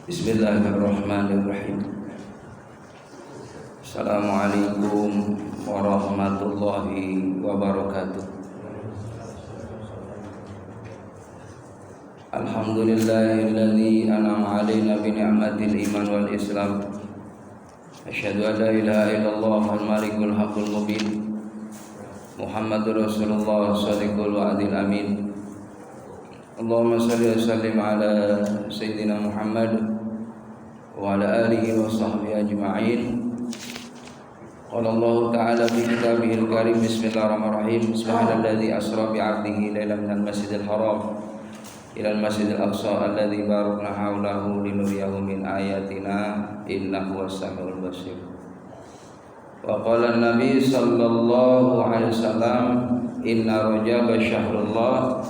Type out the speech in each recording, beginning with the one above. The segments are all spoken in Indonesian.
Bismillahirrahmanirrahim. Assalamualaikum warahmatullahi wabarakatuh. Alhamdulillahilladzi an'ama 'alaina bi ni'matil iman wal islam. Asyhadu an la ilaha illallah wal malikul haqqul mubin. Muhammadur Rasulullah shadiqul wa'dil amin. Allahumma shalli wa sallim ala sayyidina Muhammad wa ala alihi wa sahbihi ajma'in. Qala Allah ta'ala fi kitabihil karim, bismillahirrahmanirrahim. Subhanalladzi asra bi 'abdihi lailan minal masjidil haram ilal masjidil aqsa alladzi barakna haulahu linuriyahu min ayatina innahu was-sami'ul basir. Wa qala an-nabi sallallahu alaihi wasallam, inna rajaba syahrullah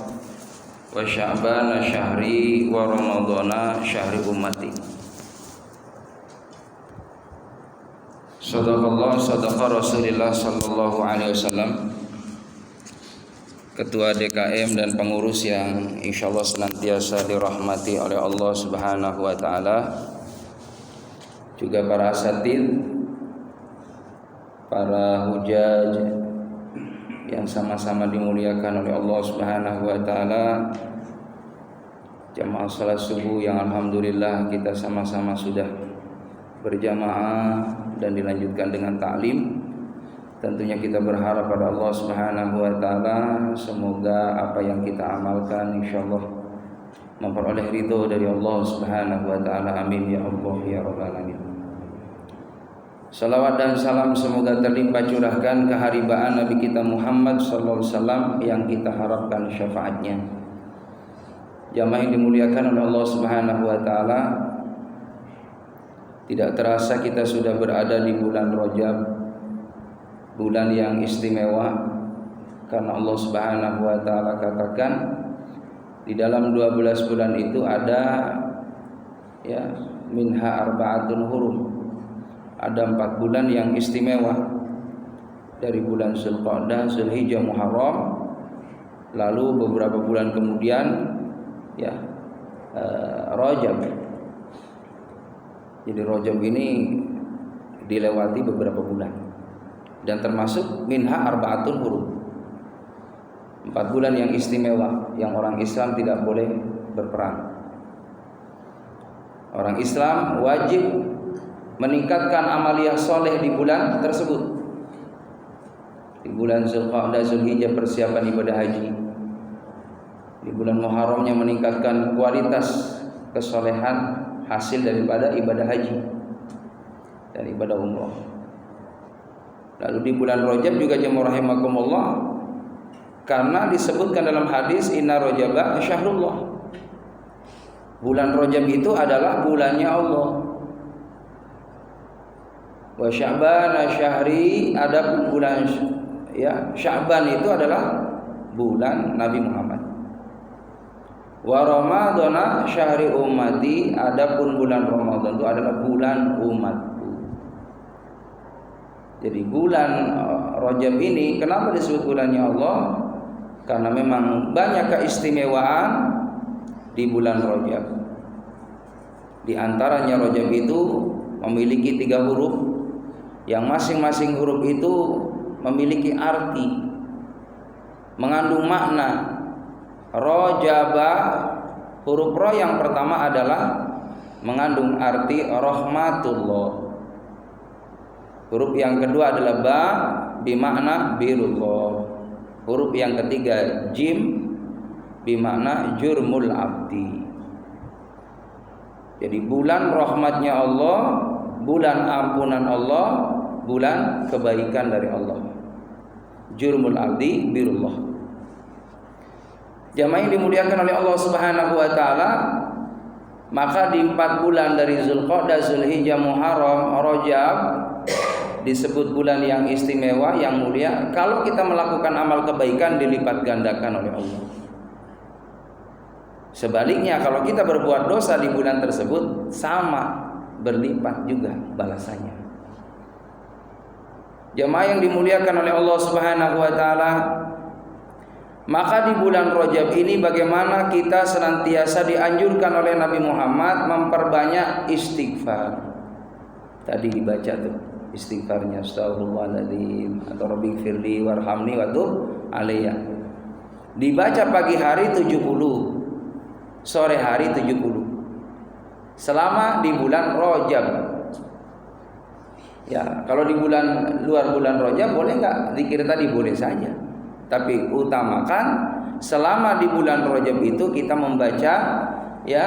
wa sya'bana syahri wa ramadhana syahri ummati. Sadaqallah sadaqa Rasulullah sallallahu alaihi wasallam. Ketua DKM dan pengurus yang insyaallah senantiasa dirahmati oleh Allah Subhanahu wa taala, juga para asatid, para hujaj yang sama-sama dimuliakan oleh Allah Subhanahu wa taala, jamaah salat subuh yang alhamdulillah kita sama-sama sudah berjamaah dan dilanjutkan dengan ta'lim. Tentunya kita berharap pada Allah Subhanahu wa taala semoga apa yang kita amalkan insyaallah memperoleh ridho dari Allah Subhanahu wa taala. Amin ya Allah ya rabbal alamin. Salawat dan salam semoga terlimpah curahkan keharibaan Nabi kita Muhammad sallallahu alaihi wasallam yang kita harapkan syafaatnya. Jamaah yang dimuliakan oleh Allah Subhanahu wa taala, tidak terasa kita sudah berada di bulan Rajab, bulan yang istimewa karena Allah Subhanahu wa taala katakan di dalam 12 bulan itu ada minha arba'atun hurum. Ada 4 bulan yang istimewa, dari bulan Zulqa'dah, Zulhijjah, Muharram, lalu beberapa bulan kemudian Rajab. Jadi Rajab ini dilewati beberapa bulan dan termasuk minha arba'atun hurum, 4 bulan yang istimewa yang orang Islam tidak boleh berperang. Orang Islam wajib meningkatkan amaliyah soleh di bulan tersebut. Di bulan Zulqa'dah, Zulhijjah persiapan ibadah haji. Di bulan Muharramnya meningkatkan kualitas kesolehan hasil daripada ibadah haji dan ibadah umrah. Lalu di bulan Rajab juga jemaah rahimakumullah, karena disebutkan dalam hadis inna rajaba syahrullah. Bulan Rajab itu adalah bulannya Allah. Wa sya'bana syahri, adapun bulan Sya'ban itu adalah bulan Nabi Muhammad. Wa ramadhana syahri ummati, adapun bulan Ramadan itu adalah bulan umatku. Jadi bulan Rajab ini kenapa disebut bulannya Allah? Karena memang banyak keistimewaan di bulan Rajab. Di antaranya Rajab itu memiliki 3 huruf yang masing-masing huruf itu memiliki arti, mengandung makna. Rajaba, huruf ro yang pertama adalah mengandung arti rahmatullah. Huruf yang kedua adalah ba, bimakna birullah. Huruf yang ketiga jim, bimakna jurmul abdi. Jadi bulan rahmatnya Allah, bulan ampunan Allah, bulan kebaikan dari Allah. Jurmul abdi birullah. Jamaah yang dimuliakan oleh Allah Subhanahu wa taala, maka di 4 bulan dari Zulqa'dah, Zulhijjah, Muharram, Rajab disebut bulan yang istimewa, yang mulia. Kalau kita melakukan amal kebaikan dilipat gandakan oleh Allah. Sebaliknya kalau kita berbuat dosa di bulan tersebut sama berlipat juga balasannya. Jamaah yang dimuliakan oleh Allah Subhanahu wa taala, Maka di bulan Rajab ini bagaimana kita senantiasa dianjurkan oleh Nabi Muhammad memperbanyak istighfar. Tadi dibaca tuh istighfarnya, astaghfirullahaladzim atau rabbighfirli warhamni wa tub alayya. Dibaca pagi hari 70, sore hari 70. Selama di bulan Rajab. Ya, kalau di luar bulan Rajab boleh enggak zikir tadi? Boleh saja. Tapi utamakan selama di bulan Rajab itu kita membaca ya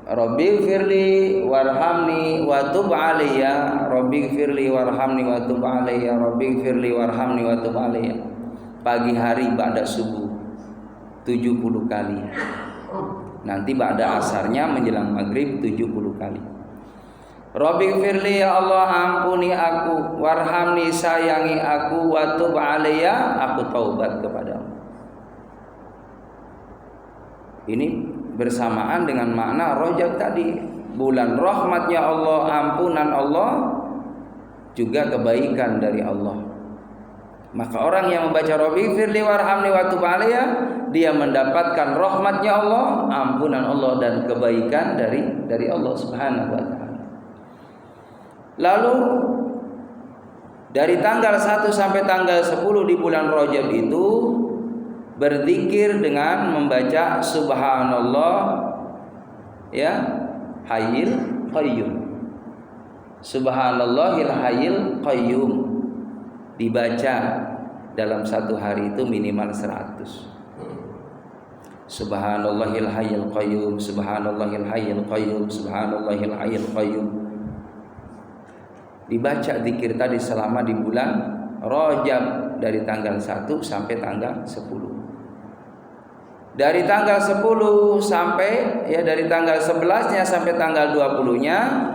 Rabbighfirli warhamni wa tub alayya, Rabbighfirli warhamni wa tub alayya, Rabbighfirli warhamni wa tub alayya. Pagi hari ba'da subuh 70 kali. Nanti ba'da asarnya menjelang maghrib 70 kali. Rabbighfirli, ya Allah ampuni aku, warhamni sayangi aku, wa tub alayya, aku taubat kepadamu. Ini bersamaan dengan makna Rajab tadi, bulan rahmatnya Allah, ampunan Allah, juga kebaikan dari Allah. Maka orang yang membaca Rabbighfirli warhamni wa tub alayya, dia mendapatkan rahmatnya Allah, ampunan Allah dan kebaikan dari Allah Subhanahu wa taala. Lalu dari tanggal 1 sampai tanggal 10 di bulan Rajab itu berzikir dengan membaca subhanallah ya hayyul qayyum. Subhanallahil hayyul qayyum dibaca dalam satu hari itu minimal 100. Subhanallahil hayyul qayyum, subhanallahil hayyul qayyum, subhanallahil hayyul qayyum. Dibaca zikir tadi selama di bulan Rajab dari tanggal 1 sampai tanggal 10. Dari tanggal 10 sampai dari tanggal 11-nya sampai tanggal 20-nya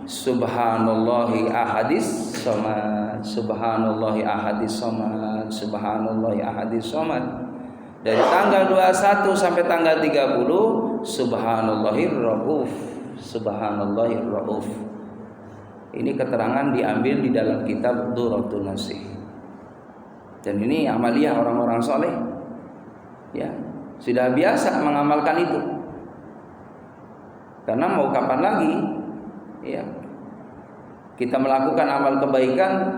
subhanallahi ahadis somad, subhanallahi ahadis somad, subhanallahi ahadis somad. Dari tanggal 21 sampai tanggal 30 subhanallahir rauf, subhanallahir rauf. Ini keterangan diambil di dalam kitab Durratun Nasih. Dan ini amaliyah orang-orang soleh. Ya, sudah biasa mengamalkan itu. Karena mau kapan lagi? Ya, kita melakukan amal kebaikan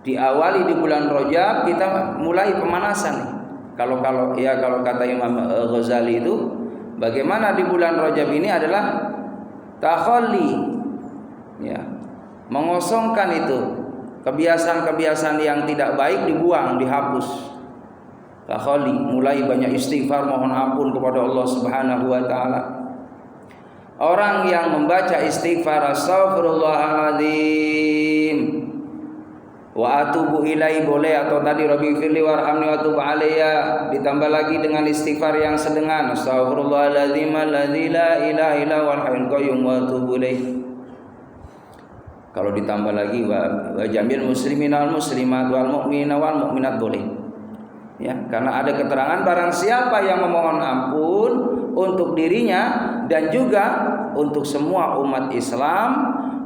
diawali di bulan Rajab, kita mulai pemanasan. Kalau kata Imam Ghazali itu, bagaimana di bulan Rajab ini adalah takhalli. Ya, mengosongkan itu kebiasaan-kebiasaan yang tidak baik dibuang, dihapus. Takhali, mulai banyak istighfar, mohon ampun kepada Allah Subhanahu wa taala. Orang yang membaca istighfar astaghfirullahaladzim wa atubu ilaihi boleh, atau tadi rabbighfirli warhamni wa tub alayya, ditambah lagi dengan istighfar yang sedengan astaghfirullahaladzim alladzi la ilaha illa huwal hayyul qayyum wa atubu ilaihi. Kalau ditambah lagi wa jamil muslimin wal muslimat wal mu'minina wal mu'minat boleh. Ya, karena ada keterangan barang siapa yang memohon ampun untuk dirinya dan juga untuk semua umat Islam,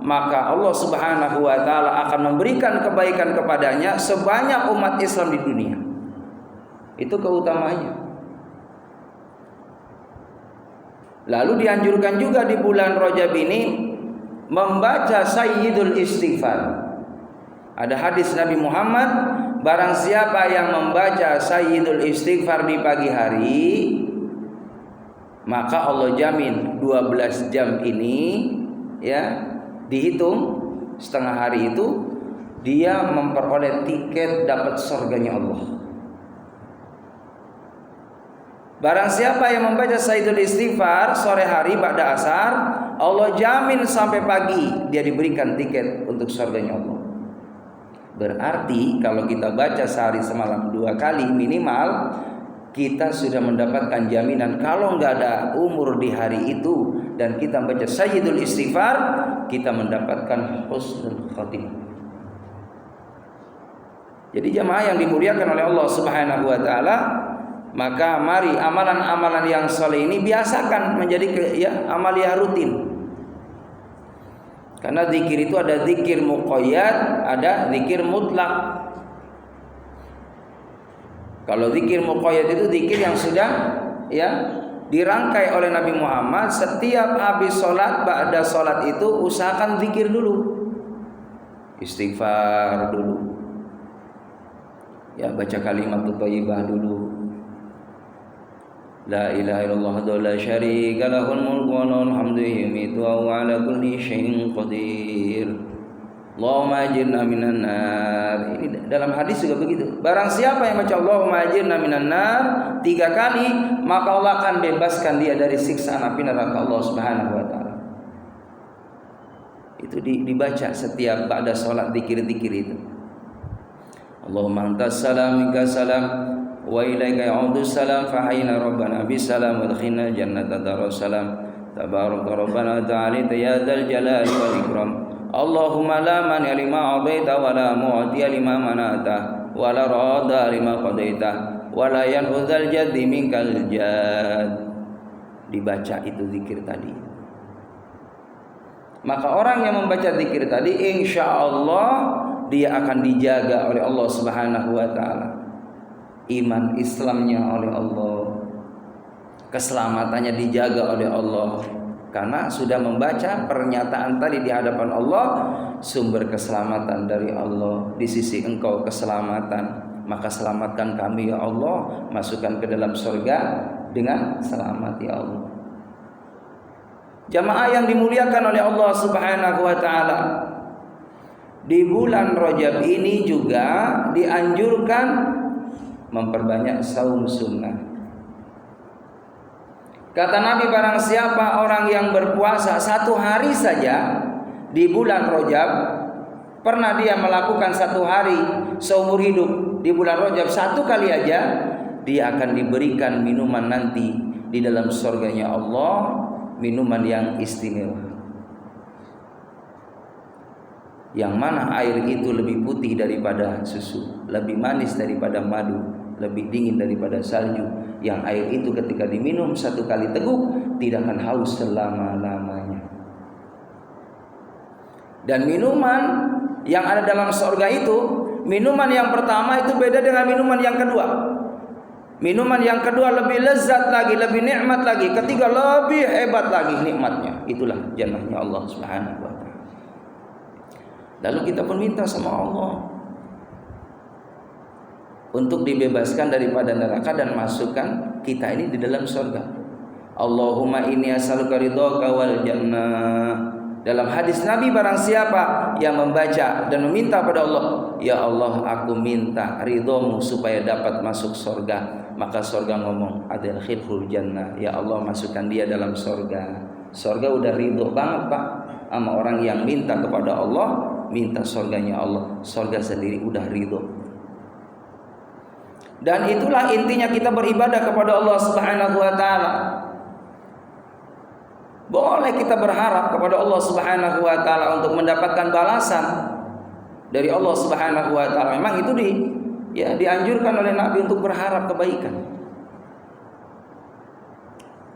maka Allah Subhanahu wa taala akan memberikan kebaikan kepadanya sebanyak umat Islam di dunia. Itu keutamaannya. Lalu dianjurkan juga di bulan Rajab ini membaca sayyidul istighfar. Ada hadis Nabi Muhammad, barang siapa yang membaca sayyidul istighfar di pagi hari, maka Allah jamin 12 jam ini ya, dihitung setengah hari itu dia memperoleh tiket dapat surganya Allah. Barang siapa yang membaca sayyidul istighfar sore hari ba'da asar, Allah jamin sampai pagi dia diberikan tiket untuk surganya Allah. Berarti kalau kita baca sehari semalam 2 kali minimal, kita sudah mendapatkan jaminan kalau nggak ada umur di hari itu dan kita baca sayyidul istighfar, kita mendapatkan husnul khatimah. Jadi jamaah yang dimuliakan oleh Allah Subhanahu wa taala, maka mari amalan-amalan yang soleh ini biasakan menjadi amaliyah rutin. Karena zikir itu ada zikir muqayyad, ada zikir mutlak. Kalau zikir muqayyad itu zikir yang sudah ya dirangkai oleh Nabi Muhammad. Setiap habis sholat, ba'da sholat itu usahakan zikir dulu, istighfar dulu, ya baca kalimat thayyibah dulu. La ilaha illallah la syarika lahul mulku wa lahul hamdu yumiitu wa huwa ala kulli syai'in qadir. Allahumma ajirna minan nar. Ini dalam hadis juga begitu. Barang siapa yang baca Allahumma ajirna minan nar 3 kali, maka Allah akan bebaskan dia dari siksaan api neraka Allah Subhanahu wa taala. Itu dibaca setiap ba'da salat, zikir-zikir itu. Allahumma antas salam minka salam wa ilaika ya'udus salam fa hayyina rabbana bis salam wa adkhilna jannata darus salam tabaraka rabbana ta'ala ya dzal jalali wal ikram. Allahumma la mani lima a'taita wa la mu'tiya lima manata wa la radda lima qadaita wa la yanfuzal jaddi minkal jad. Dibaca itu zikir tadi. Maka orang yang membaca zikir tadi, insya Allah dia akan dijaga oleh Allah Subhanahu wa taala. Iman Islamnya oleh Allah, keselamatannya dijaga oleh Allah, karena sudah membaca pernyataan tadi di hadapan Allah, sumber keselamatan dari Allah, di sisi engkau keselamatan, maka selamatkan kami ya Allah, masukkan ke dalam surga dengan selamat ya Allah. Jamaah yang dimuliakan oleh Allah Subhanahu wa taala, di bulan Rajab ini juga dianjurkan memperbanyak saum sunnah. Kata Nabi, barang siapa orang yang berpuasa 1 hari saja di bulan Rajab, pernah dia melakukan 1 hari seumur hidup di bulan Rajab 1 kali aja, dia akan diberikan minuman nanti di dalam surganya Allah, minuman yang istimewa, yang mana air itu lebih putih daripada susu, lebih manis daripada madu, lebih dingin daripada salju, yang air itu ketika diminum 1 kali teguk tidak akan haus selama-lamanya. Dan minuman yang ada dalam surga itu, minuman yang pertama itu beda dengan minuman yang kedua. Minuman yang kedua lebih lezat lagi, lebih nikmat lagi. Ketiga lebih hebat lagi nikmatnya. Itulah jannahnya Allah Subhanahu wa taala. Lalu kita pun minta sama Allah untuk dibebaskan daripada neraka dan masukkan kita ini di dalam surga. Allahumma inni as'aluka ridhaka wal jannah. Dalam hadis Nabi, barang siapa yang membaca dan meminta pada Allah, ya Allah aku minta ridhomu supaya dapat masuk surga, maka surga ngomong adkhilhul jannah, ya Allah masukkan dia dalam surga. Surga udah ridho banget Pak sama orang yang minta kepada Allah, minta surganya Allah, surga sendiri udah ridho. Dan itulah intinya kita beribadah kepada Allah Subhanahu wa taala. Boleh kita berharap kepada Allah Subhanahu wa taala untuk mendapatkan balasan dari Allah Subhanahu wa taala. Memang itu dianjurkan oleh Nabi untuk berharap kebaikan.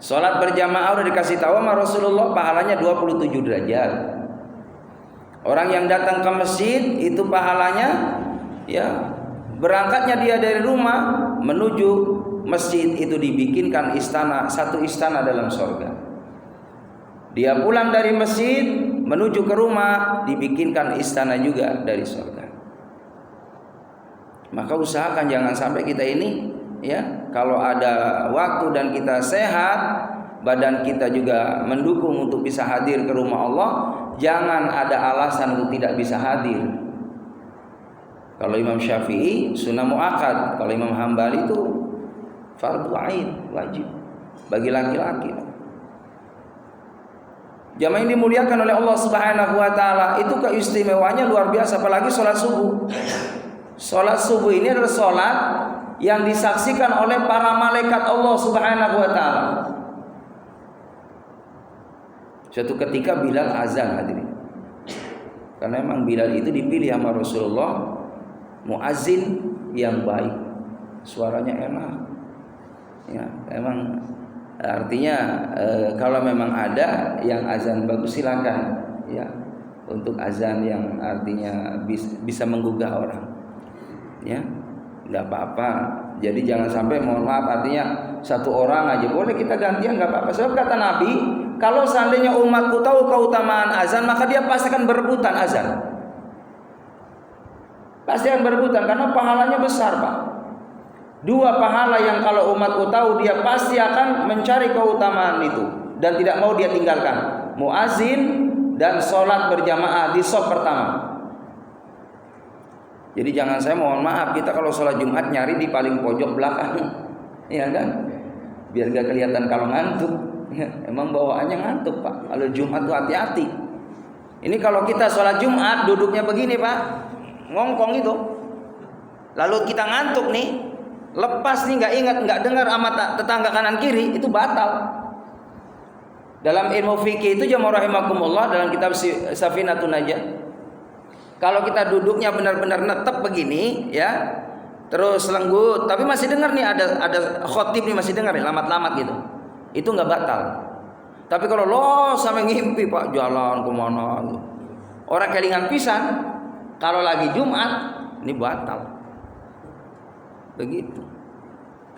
Salat berjamaah udah dikasih tahu sama Rasulullah pahalanya 27 derajat. Orang yang datang ke masjid itu pahalanya berangkatnya dia dari rumah menuju masjid itu dibikinkan istana, 1 istana dalam surga. Dia pulang dari masjid menuju ke rumah dibikinkan istana juga dari surga. Maka usahakan jangan sampai kita ini kalau ada waktu dan kita sehat, badan kita juga mendukung untuk bisa hadir ke rumah Allah, jangan ada alasan untuk tidak bisa hadir. Kalau Imam Syafi'i sunnah muakkad, kalau Imam Hambali itu fardhu ain, wajib bagi laki-laki. Jamaah yang dimuliakan oleh Allah Subhanahu wa taala, itu keistimewaannya luar biasa, apalagi salat subuh. Salat subuh ini adalah salat yang disaksikan oleh para malaikat Allah Subhanahu wa taala. Suatu ketika Bilal azan, hadirin. Karena memang Bilal itu dipilih sama Rasulullah, muazin yang baik, suaranya enak. Ya, emang artinya kalau memang ada yang azan bagus silakan untuk azan yang artinya bisa menggugah orang, nggak apa-apa Jadi jangan sampai, mohon maaf, artinya satu orang aja boleh kita gantian nggak apa-apa. Sebab kata Nabi, kalau seandainya umatku tahu keutamaan azan, maka dia pasti akan berebutan azan. Pasti akan berebutan karena pahalanya besar, Pak. Dua pahala yang kalau umatku tahu, dia pasti akan mencari keutamaan itu dan tidak mau dia tinggalkan. Muazin dan sholat berjamaah di shaf pertama. Jadi jangan, saya mohon maaf, kita kalau sholat Jumat nyari di paling pojok belakang, ya kan? Biar gak kelihatan kalau ngantuk. Ya, emang bawaannya ngantuk, Pak. Kalau Jumat tuh hati-hati. Ini kalau kita sholat Jumat duduknya begini, Pak, ngongkong itu. Lalu kita ngantuk nih, lepas nih, nggak ingat, nggak dengar sama tetangga kanan kiri, itu batal. Dalam ilmu fikih itu jamaah rahimakumullah, dalam kitab Safinatun Najah, kalau kita duduknya benar-benar netep begini, ya, terus lenggut, tapi masih dengar nih, ada khotib nih masih dengar nih, lamat-lamat gitu, itu nggak batal. Tapi kalau lo sampai ngimpi, Pak, jalan kemana, orang kelingan pisan, kalau lagi Jumat ini batal. Begitu.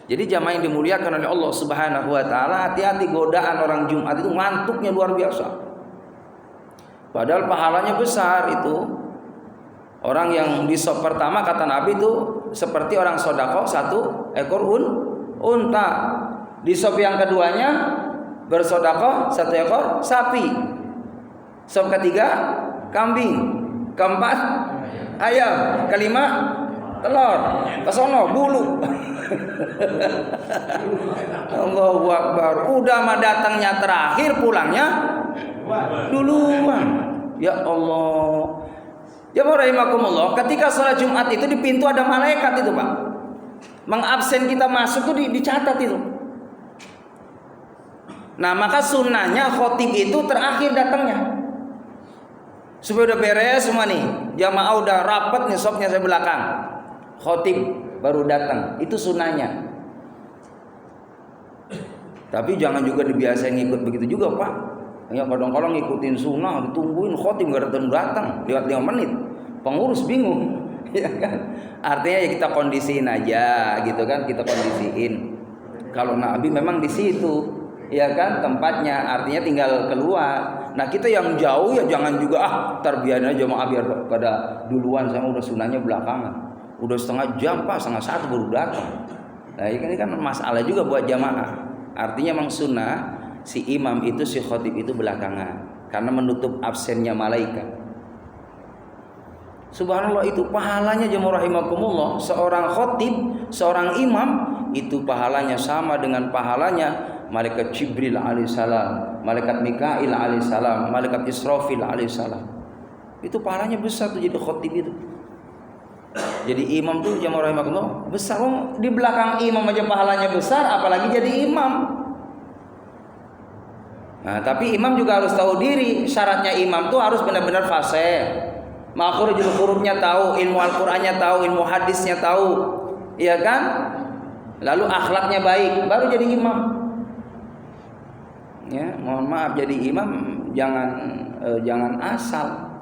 Jadi jamaah yang dimuliakan oleh Allah Subhanahu wa taala, hati-hati godaan orang Jumat itu, ngantuknya luar biasa. Padahal pahalanya besar itu. Orang yang di shaf pertama kata Nabi itu seperti orang sedekah 1 ekor unta. Di shaf yang keduanya bersedekah 1 ekor sapi. Shaf ketiga kambing, keempat ayam, kelima telur, kesono bulu. Allahu Akbar. Udah mah datangnya terakhir, pulangnya duluan. Ya Allah. Jamaah rahimakumullah, ketika sholat Jumat itu di pintu ada malaikat itu, Pak. Mengabsen kita masuk tuh dicatat itu. Nah, maka sunnahnya khotib itu terakhir datangnya. Supaya udah beres semua nih, jamaah udah rapat nih, shafnya saya belakang, khotib baru datang. Itu sunnahnya. Tapi jangan juga dibiasain ngikut begitu juga, Pak. Ya kadang-kadang ngikutin sunnah, ditungguin khotib nggak datang, lewat 5 menit, pengurus bingung, ya kan? Artinya ya kita kondisiin aja, gitu kan? Kita kondisiin. Kalau Nabi memang di situ, ya kan, tempatnya, artinya tinggal keluar. Nah kita yang jauh ya jangan juga terbiarin aja jamaah biar pada duluan, sama udah sunnahnya belakangan, udah setengah jam, Pak, setengah 1 baru datang. Nah ini kan masalah juga buat jamaah. Artinya memang sunnah si imam itu, si khotib itu belakangan, karena menutup absennya malaikat. Subhanallah, itu pahalanya jemaah rahimakumullah, seorang khotib, seorang imam itu pahalanya sama dengan pahalanya malaikat Jibril alaihissalam, malaikat Mikail alaihissalam, malaikat Israfil alaihissalam. Itu pahalanya besar tuh jadi khotib itu. Jadi imam tuh jemaah rahimakumullah besar. Di belakang imam aja pahalanya besar, apalagi jadi imam. Nah, tapi imam juga harus tahu diri. Syaratnya imam tuh harus benar-benar fasih, makhrajul hurufnya tahu, ilmu Al-Qur'annya tahu, ilmu hadisnya tahu, iya kan? Lalu akhlaknya baik, baru jadi imam. Ya, mohon maaf, jadi imam jangan asal.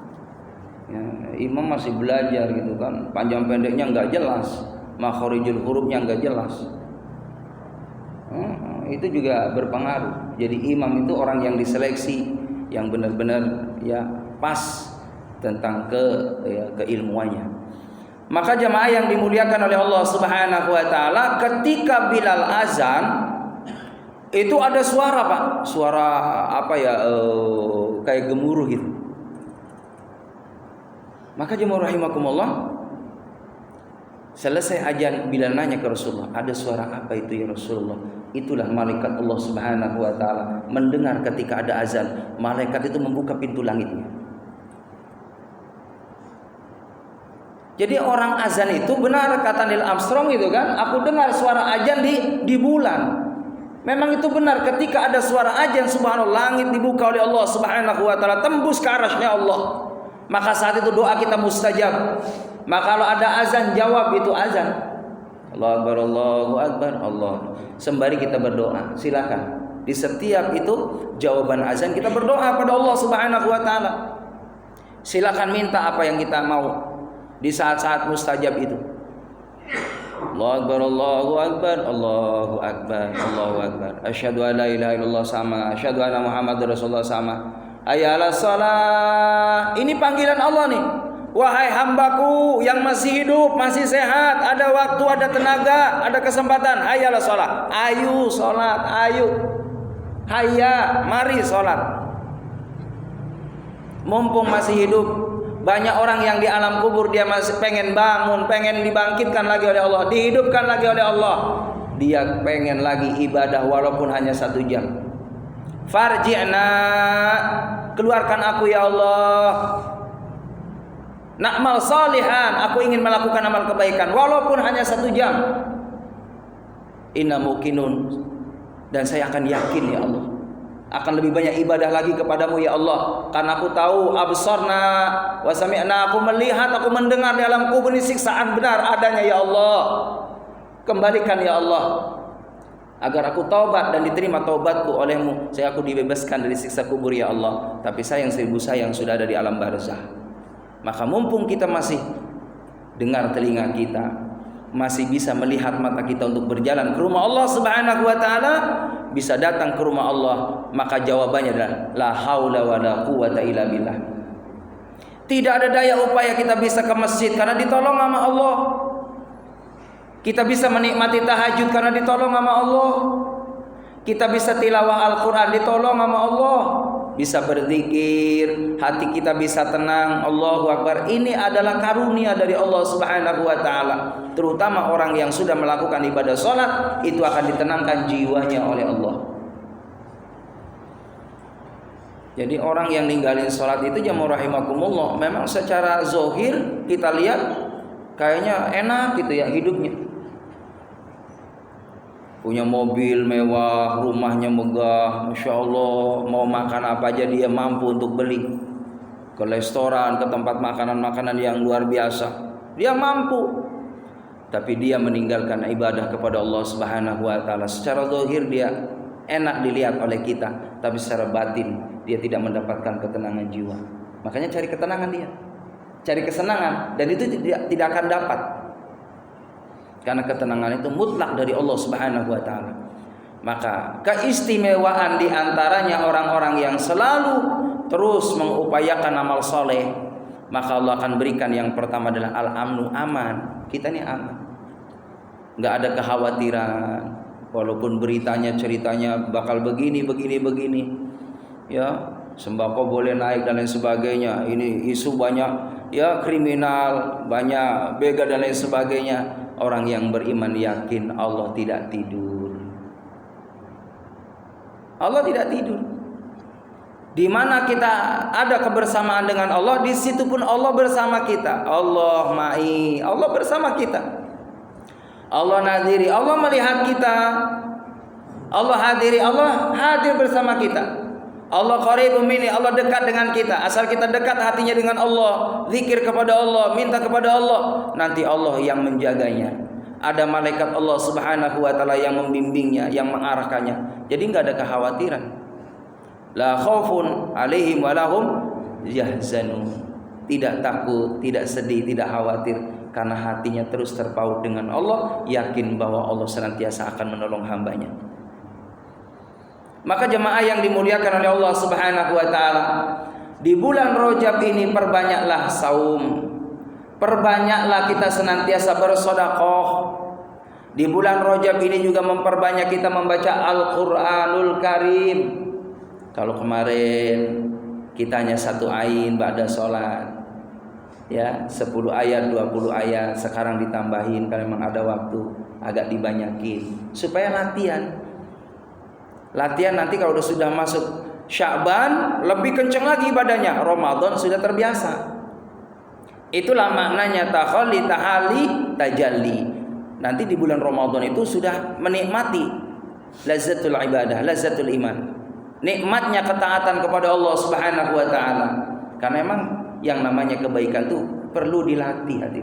Ya, imam masih belajar gitu kan, panjang pendeknya nggak jelas, makhrajul hurufnya nggak jelas. Itu juga berpengaruh. Jadi imam itu orang yang diseleksi, yang benar-benar ya pas tentang keilmuannya. Maka jamaah yang dimuliakan oleh Allah Subhanahu wa taala, ketika Bilal azan itu ada suara, Pak, suara apa ya, kayak gemuruh gitu. Maka jemaah rahimakumullah, selesai azan Bilal nanya ke Rasulullah, ada suara apa itu ya Rasulullah? Itulah malaikat Allah Subhanahu wa taala mendengar ketika ada azan. Malaikat itu membuka pintu langitnya. Jadi orang azan itu benar kata Neil Armstrong itu kan, aku dengar suara azan di bulan. Memang itu benar, ketika ada suara azan, subhanallah, langit dibuka oleh Allah Subhanahu wa taala, tembus ke arasy-Nya Allah. Maka saat itu doa kita mustajab. Maka kalau ada azan, jawab itu azan. Allahu Akbar, Allahu Akbar, Allah. Sembari kita berdoa, silakan. Di setiap itu jawaban azan kita berdoa pada Allah Subhanahu wa taala. Silakan minta apa yang kita mau di saat-saat mustajab itu. Allahu akbar, Allahu akbar, Allahu akbar, Allahu akbar. Asyhadu an la ilaha illallah sama, asyhadu anna Muhammadar Rasulullah sama. Hayya 'alas shalah. Ini panggilan Allah nih. Wahai hambaku yang masih hidup, masih sehat, ada waktu, ada tenaga, ada kesempatan. Hayya 'alas shalah. Ayo salat, ayo. Hayya, mari salat. Mumpung masih hidup. Banyak orang yang di alam kubur dia masih pengen bangun, pengen dibangkitkan lagi oleh Allah, dihidupkan lagi oleh Allah. Dia pengen lagi ibadah walaupun hanya 1 jam. Farji'na, keluarkan aku ya Allah. Na'mal salihan, aku ingin melakukan amal kebaikan walaupun hanya 1 jam. Inna muqinun, dan saya akan yakin ya Allah, akan lebih banyak ibadah lagi kepadamu ya Allah, karena aku tahu absarna wa sami'na, aku melihat, aku mendengar di alam kubur ini siksaan benar adanya ya Allah. Kembalikan ya Allah agar aku taubat dan diterima taubatku olehmu, saya aku dibebaskan dari siksa kubur ya Allah. Tapi sayang 1000 sayang sudah ada di alam barzah. Maka mumpung kita masih dengar telinga kita, masih bisa melihat mata kita untuk berjalan ke rumah Allah Subhanahu wa taala, bisa datang ke rumah Allah, maka jawabannya adalah la haula wala quwata illa billah. Tidak ada daya upaya kita bisa ke masjid karena ditolong sama Allah. Kita bisa menikmati tahajud karena ditolong sama Allah. Kita bisa tilawah Al-Quran ditolong sama Allah. Bisa berzikir, hati kita bisa tenang. Allahu Akbar. Ini adalah karunia dari Allah Subhanahu wa taala. Terutama orang yang sudah melakukan ibadah salat, itu akan ditenangkan jiwanya oleh Allah. Jadi orang yang ninggalin salat itu jamaah rahimakumullah, memang secara zahir kita lihat kayaknya enak gitu ya hidupnya. Punya mobil mewah, rumahnya megah, Masya Allah, mau makan apa aja dia mampu untuk beli. Ke restoran, ke tempat makanan-makanan yang luar biasa, dia mampu. Tapi dia meninggalkan ibadah kepada Allah Subhanahu wa taala. Secara zahir dia enak dilihat oleh kita, tapi secara batin dia tidak mendapatkan ketenangan jiwa. Makanya cari ketenangan dia, cari kesenangan, dan itu tidak akan dapat. Karena ketenangan itu mutlak dari Allah Subhanahu wa taala. Maka keistimewaan di antaranya orang-orang yang selalu terus mengupayakan amal soleh, maka Allah akan berikan yang pertama adalah al-amnu, aman. Kita ini aman, nggak ada kekhawatiran. Walaupun beritanya ceritanya bakal begini, ya sembako boleh naik dan lain sebagainya. Ini isu banyak, ya kriminal, banyak begal dan lain sebagainya. Orang yang beriman yakin Allah tidak tidur. Allah tidak tidur. Di mana kita ada kebersamaan dengan Allah, di situ pun Allah bersama kita. Allah ma'i, Allah bersama kita. Allah nadiri, Allah melihat kita. Allah hadiri, Allah hadir bersama kita. Allah qaribun minni, Allah dekat dengan kita. Asal kita dekat hatinya dengan Allah, zikir kepada Allah, minta kepada Allah, nanti Allah yang menjaganya. Ada malaikat Allah Subhanahu wa taala yang membimbingnya, yang mengarahkannya. Jadi enggak ada kekhawatiran. La khaufun alaihim wa lahum yahzanun. Tidak takut, tidak sedih, tidak khawatir, karena hatinya terus terpaut dengan Allah, yakin bahwa Allah senantiasa akan menolong hambanya. Maka jemaah yang dimuliakan oleh Allah Subhanahu wa taala, di bulan Rajab ini perbanyaklah saum. Perbanyaklah kita senantiasa bersedekah. Di bulan Rajab ini juga memperbanyak kita membaca Al-Qur'anul Karim. Kalau kemarin kita hanya 1 ain ba'da salat, ya 10 ayat 20 ayat, sekarang ditambahin kalau memang ada waktu, agak dibanyakin supaya latihan nanti kalau sudah masuk Sya'ban lebih kencang lagi ibadahnya. Ramadan sudah terbiasa. Itulah maknanya takhalli tahali tajalli. Nanti di bulan Ramadan itu sudah menikmati lazzatul ibadah, lazzatul iman. Nikmatnya ketaatan kepada Allah Subhanahu wa taala. Karena memang yang namanya kebaikan itu perlu dilatih hati.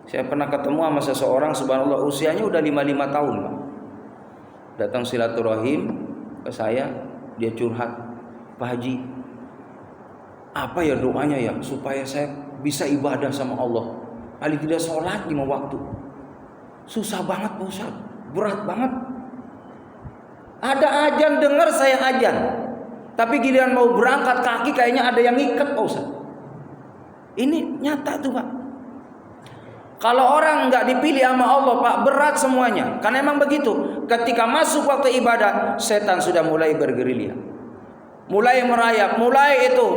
Saya pernah ketemu sama seseorang, subhanallah, usianya udah 55 tahun, Pak. Datang silaturahim ke saya, dia curhat, Pak Haji, apa ya doanya ya supaya saya bisa ibadah sama Allah, paling tidak sholat 5 waktu. Susah banget Pak Ustaz, berat banget. Ada azan, dengar saya azan, tapi giliran mau berangkat kaki kayaknya ada yang ngikat Pak Ustaz. Ini nyata tuh Pak. Kalau orang nggak dipilih sama Allah Pak, berat semuanya. Karena emang begitu. Ketika masuk waktu ibadah, setan sudah mulai bergerilya, mulai merayap, mulai itu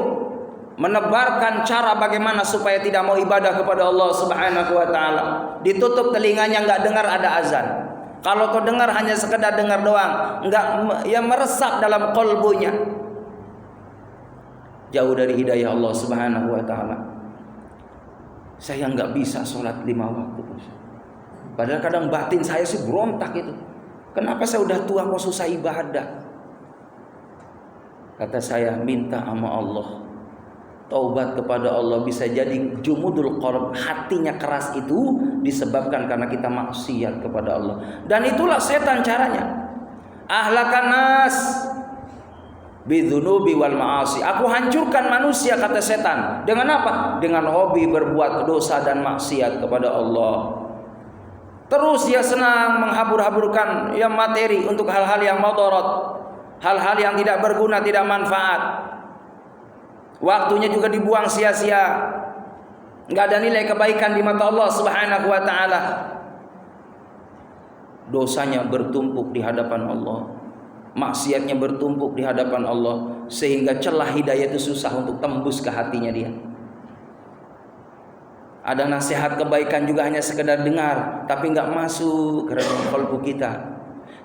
menebarkan cara bagaimana supaya tidak mau ibadah kepada Allah Subhanahu wa taala. Ditutup telinganya, nggak dengar ada azan. Kalau kau dengar hanya sekedar dengar doang, nggak ya meresap dalam kolbunya. Jauh dari hidayah Allah Subhanahu wa taala. Saya nggak bisa sholat 5 waktu. Padahal kadang batin saya sih berontak itu. Kenapa saya udah tua kok susah ibadah? Kata saya, minta sama Allah, taubat kepada Allah. Bisa jadi jumudul qalb, hatinya keras itu disebabkan karena kita maksiat kepada Allah. Dan itulah setan caranya. Ahlakan nas bidzunubi wal ma'asi. Aku hancurkan manusia, kata setan. Dengan apa? Dengan hobi berbuat dosa dan maksiat kepada Allah. Terus dia senang menghambur-hamburkan yang materi untuk hal-hal yang mudarat, hal-hal yang tidak berguna, tidak manfaat. Waktunya juga dibuang sia-sia. Enggak ada nilai kebaikan di mata Allah Subhanahu wa taala. Dosanya bertumpuk di hadapan Allah, maksiatnya bertumpuk di hadapan Allah, sehingga celah hidayah itu susah untuk tembus ke hatinya dia. Ada nasihat kebaikan juga hanya sekedar dengar, tapi enggak masuk ke dalam kalbu kita.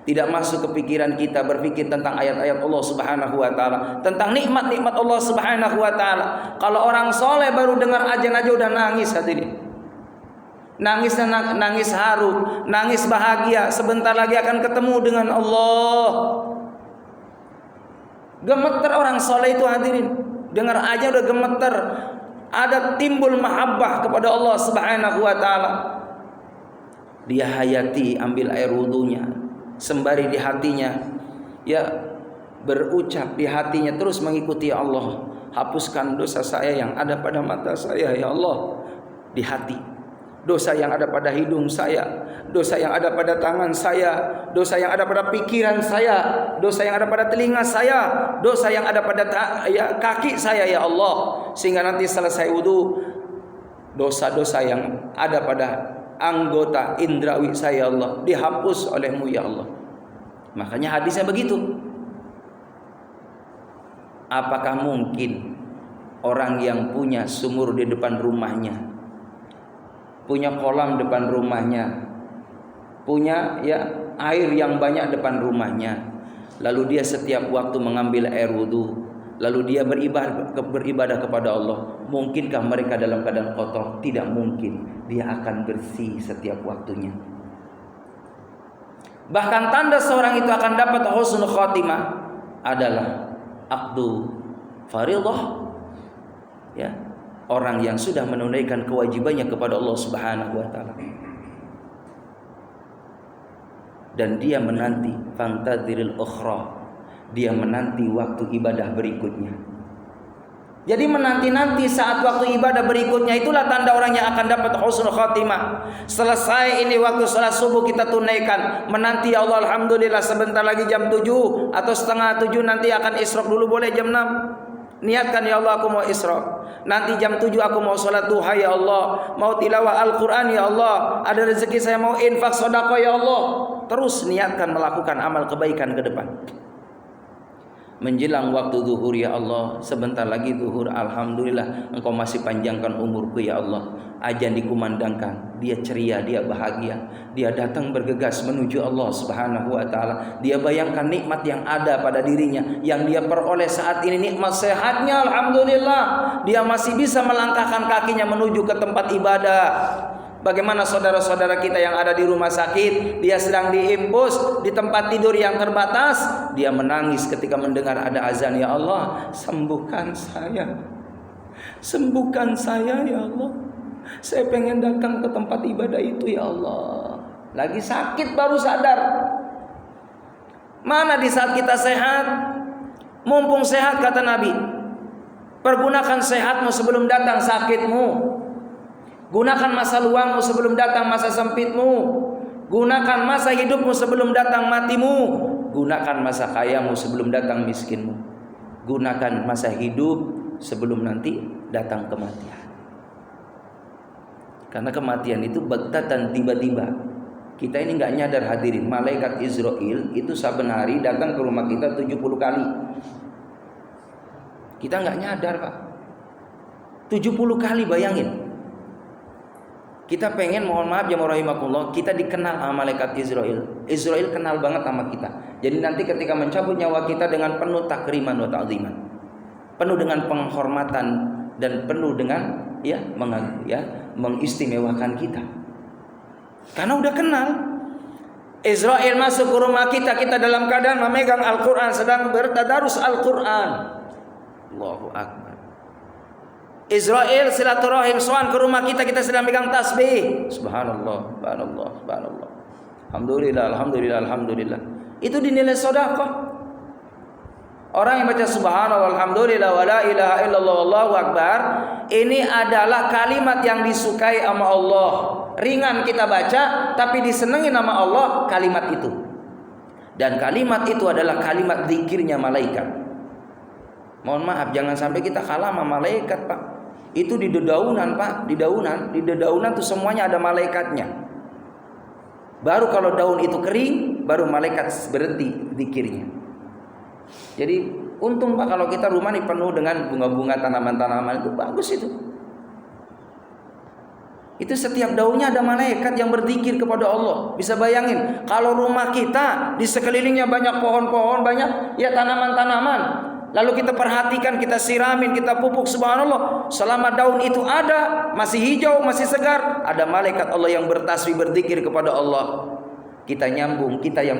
Tidak masuk ke pikiran kita berpikir tentang ayat-ayat Allah Subhanahu wa taala, tentang nikmat-nikmat Allah Subhanahu wa taala. Kalau orang soleh baru dengar azan aja udah nangis hadirin. Nangis dan nangis haru, nangis bahagia, sebentar lagi akan ketemu dengan Allah. Gemeter orang soleh itu hadirin. Dengar aja udah gemeter. Ada timbul mahabbah kepada Allah Subhanahu wa taala. Dia hayati, ambil air wudunya, sembari di hatinya ya berucap di hatinya terus mengikuti Allah. Hapuskan dosa saya yang ada pada mata saya ya Allah, di hati. Dosa yang ada pada hidung saya, dosa yang ada pada tangan saya, dosa yang ada pada pikiran saya, dosa yang ada pada telinga saya, dosa yang ada pada kaki saya ya Allah. Sehingga nanti selesai wudu, dosa-dosa yang ada pada anggota indrawi saya ya Allah dihapus oleh-Mu ya Allah. Makanya hadisnya begitu. Apakah mungkin orang yang punya sumur di depan rumahnya, punya kolam depan rumahnya, punya air yang banyak depan rumahnya, lalu dia setiap waktu mengambil air wudu, lalu dia beribadah kepada Allah, mungkinkah mereka dalam keadaan kotor? Tidak mungkin. Dia akan bersih setiap waktunya. Bahkan tanda seorang itu akan dapat husnul khatimah adalah aqdu fardhah, ya, orang yang sudah menunaikan kewajibannya kepada Allah Subhanahu wa taala. Dan dia menanti fantadziril ukhra, dia menanti waktu ibadah berikutnya. Jadi menanti-nanti saat waktu ibadah berikutnya, itulah tanda orang yang akan dapat husnul khatimah. Selesai ini waktu salat subuh kita tunaikan, menanti ya Allah, alhamdulillah sebentar lagi jam 7 atau setengah 7 nanti akan isyraq dulu, boleh jam 6. Niatkan ya Allah aku mau isyraq. Nanti jam 7 aku mau sholat duha ya Allah, mau tilawah Al-Quran ya Allah, ada rezeki saya mau infak sedekah ya Allah. Terus niatkan melakukan amal kebaikan ke depan. Menjelang waktu zuhur ya Allah, sebentar lagi zuhur, alhamdulillah Engkau masih panjangkan umurku ya Allah. Azan dikumandangkan, dia ceria, dia bahagia, dia datang bergegas menuju Allah Subhanahu wa taala. Dia bayangkan nikmat yang ada pada dirinya, yang dia peroleh saat ini, nikmat sehatnya, alhamdulillah. Dia masih bisa melangkahkan kakinya menuju ke tempat ibadah. Bagaimana saudara-saudara kita yang ada di rumah sakit, dia sedang diimpus di tempat tidur yang terbatas, dia menangis ketika mendengar ada azan, ya Allah, sembuhkan saya. Sembuhkan saya ya Allah. Saya pengen datang ke tempat ibadah itu ya Allah. Lagi sakit baru sadar. Mana di saat kita sehat? Mumpung sehat kata Nabi, pergunakan sehatmu sebelum datang sakitmu. Gunakan masa luangmu sebelum datang masa sempitmu. Gunakan masa hidupmu sebelum datang matimu. Gunakan masa kayamu sebelum datang miskinmu. Gunakan masa hidup sebelum nanti datang kematian. Karena kematian itu baktatan, tiba-tiba. Kita ini nggak nyadar hadirin. Malaikat Israel itu saben hari datang ke rumah kita 70 kali. Kita nggak nyadar, Pak. 70 kali, bayangin. Kita pengen, mohon maaf ya rahimakumullah, kita dikenal sama malaikat Israel. Israel kenal banget sama kita. Jadi nanti ketika mencabut nyawa kita dengan penuh takriman wa ta'ziman, penuh dengan penghormatan dan penuh dengan mengistimewakan kita. Karena udah kenal. Israel masuk ke rumah kita, kita dalam keadaan memegang Al-Quran, sedang bertadarus Al-Quran. Allahu Akbar. Israel silaturahim soan ke rumah kita, kita sedang pegang tasbih. Subhanallah, subhanallah, subhanallah. Alhamdulillah, alhamdulillah, alhamdulillah. Itu dinilai sedekah. Orang yang baca subhanallah, alhamdulillah, wala ilaha illallah, wallahu akbar, ini adalah kalimat yang disukai sama Allah. Ringan kita baca, tapi disenangi sama Allah kalimat itu. Dan kalimat itu adalah kalimat zikirnya malaikat. Mohon maaf, jangan sampai kita kalah sama malaikat, Pak. Itu di dedaunan, Pak, di dedaunan tuh semuanya ada malaikatnya. Baru kalau daun itu kering, baru malaikat berhenti zikirnya. Jadi untung, Pak, kalau kita rumah ini penuh dengan bunga-bunga, tanaman-tanaman, itu bagus itu. Itu setiap daunnya ada malaikat yang berzikir kepada Allah. Bisa bayangin kalau rumah kita di sekelilingnya banyak pohon-pohon, banyak ya tanaman-tanaman. Lalu kita perhatikan, kita siramin, kita pupuk, subhanallah. Selama daun itu ada, masih hijau, masih segar, ada malaikat Allah yang bertasbih, berzikir kepada Allah. Kita nyambung, kita yang